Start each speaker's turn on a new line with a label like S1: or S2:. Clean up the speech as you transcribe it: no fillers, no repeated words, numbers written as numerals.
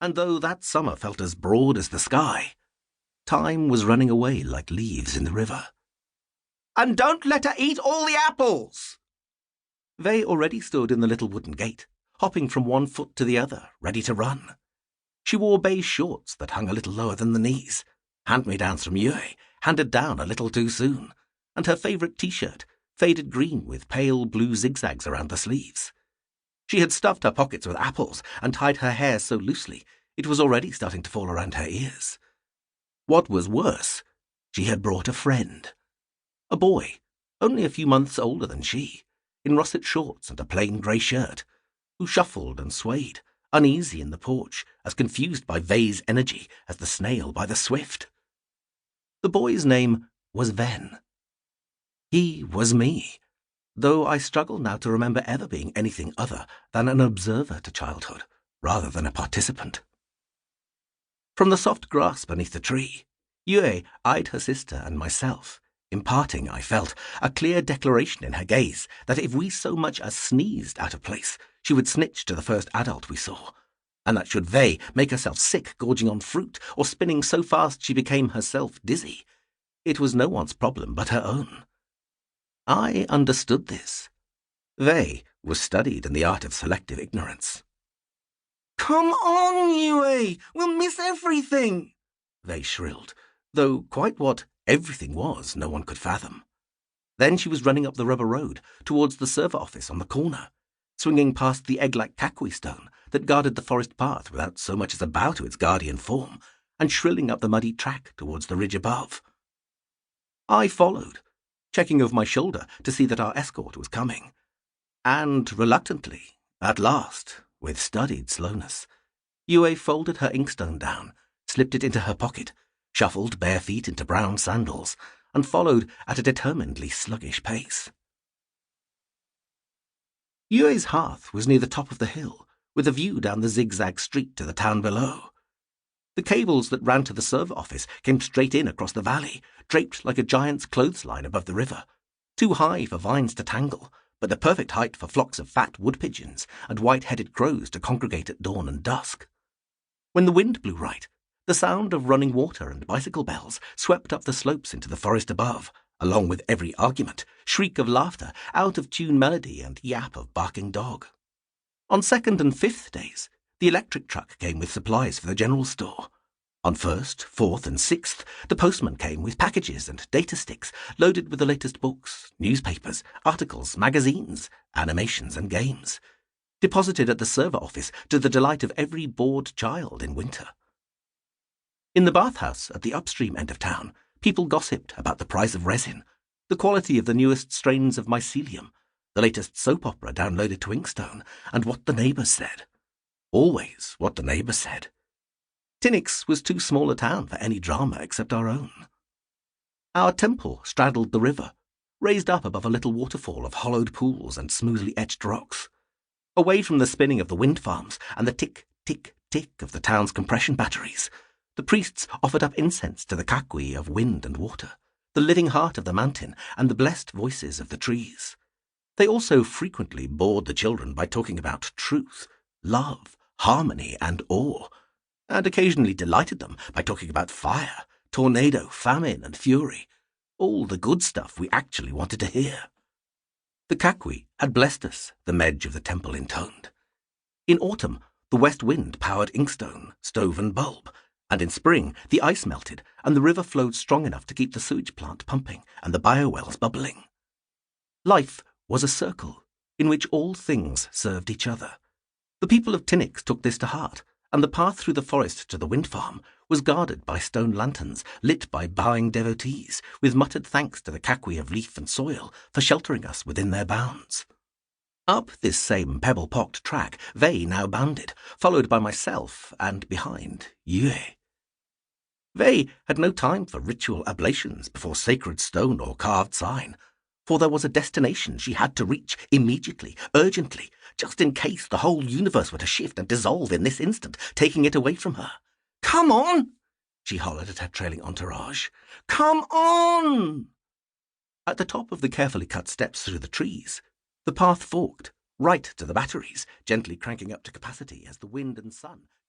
S1: and though that summer felt as broad as the sky, time was running away like leaves in the river.
S2: "And don't let her eat all the apples!"
S1: Vey already stood in the little wooden gate, hopping from one foot to the other, ready to run. She wore beige shorts that hung a little lower than the knees, hand-me-downs from Yue, handed down a little too soon, and her favourite T-shirt, faded green with pale blue zigzags around the sleeves. She had stuffed her pockets with apples and tied her hair so loosely it was already starting to fall around her ears. What was worse, she had brought a friend. A boy, only a few months older than she, in russet shorts and a plain grey shirt, who shuffled and swayed, uneasy in the porch, as confused by Vey's energy as the snail by the swift. The boy's name was Ven. He was me, though I struggle now to remember ever being anything other than an observer to childhood, rather than a participant. From the soft grass beneath the tree, Yue eyed her sister and myself, imparting, I felt, a clear declaration in her gaze that if we so much as sneezed out of place, she would snitch to the first adult we saw, and that should Vey make herself sick gorging on fruit or spinning so fast she became herself dizzy, it was no one's problem but her own. I understood this. Vey was studied in the art of selective ignorance.
S2: "Come on, Yue! We'll miss everything!"
S1: Vey shrilled, though quite what everything was no one could fathom. Then she was running up the rubber road towards the server office on the corner, swinging past the egg-like kakui stone that guarded the forest path without so much as a bow to its guardian form, and shrilling up the muddy track towards the ridge above. I followed, checking over my shoulder to see that our escort was coming, and reluctantly, at last, with studied slowness, Yue folded her inkstone down, slipped it into her pocket, shuffled bare feet into brown sandals, and followed at a determinedly sluggish pace. Yue's hearth was near the top of the hill, with a view down the zigzag street to the town below. The cables that ran to the server office came straight in across the valley, draped like a giant's clothesline above the river, too high for vines to tangle, but the perfect height for flocks of fat wood-pigeons and white-headed crows to congregate at dawn and dusk. When the wind blew right, the sound of running water and bicycle bells swept up the slopes into the forest above, along with every argument, shriek of laughter, out-of-tune melody and yap of barking dog. On second and fifth days, the electric truck came with supplies for the general store. On first, fourth, and sixth, the postman came with packages and data sticks loaded with the latest books, newspapers, articles, magazines, animations, and games, deposited at the server office to the delight of every bored child in winter. In the bathhouse at the upstream end of town, people gossiped about the price of resin, the quality of the newest strains of mycelium, the latest soap opera downloaded to Inkstone, and what the neighbours said. Always what the neighbours said. Tinnix was too small a town for any drama except our own. Our temple straddled the river, raised up above a little waterfall of hollowed pools and smoothly etched rocks. Away from the spinning of the wind farms and the tick, tick, tick of the town's compression batteries, the priests offered up incense to the kakui of wind and water, the living heart of the mountain and the blessed voices of the trees. They also frequently bored the children by talking about truth, love, harmony, and awe, and occasionally delighted them by talking about fire, tornado, famine, and fury, all the good stuff we actually wanted to hear. The kakui had blessed us, the medj of the temple intoned. In autumn, the west wind powered inkstone, stove, and bulb, and in spring the ice melted and the river flowed strong enough to keep the sewage plant pumping and the biowells bubbling. Life was a circle in which all things served each other. The people of Tinnix took this to heart, and the path through the forest to the wind farm was guarded by stone lanterns lit by bowing devotees, with muttered thanks to the kakui of leaf and soil for sheltering us within their bounds. Up this same pebble-pocked track Vey now bounded, followed by myself, and behind Yue. Vey had no time for ritual ablations before sacred stone or carved sign, for there was a destination she had to reach immediately, urgently, just in case the whole universe were to shift and dissolve in this instant, taking it away from her. "Come on!" she hollered at her trailing entourage. "Come on!" At the top of the carefully cut steps through the trees, the path forked, right to the batteries, gently cranking up to capacity as the wind and sun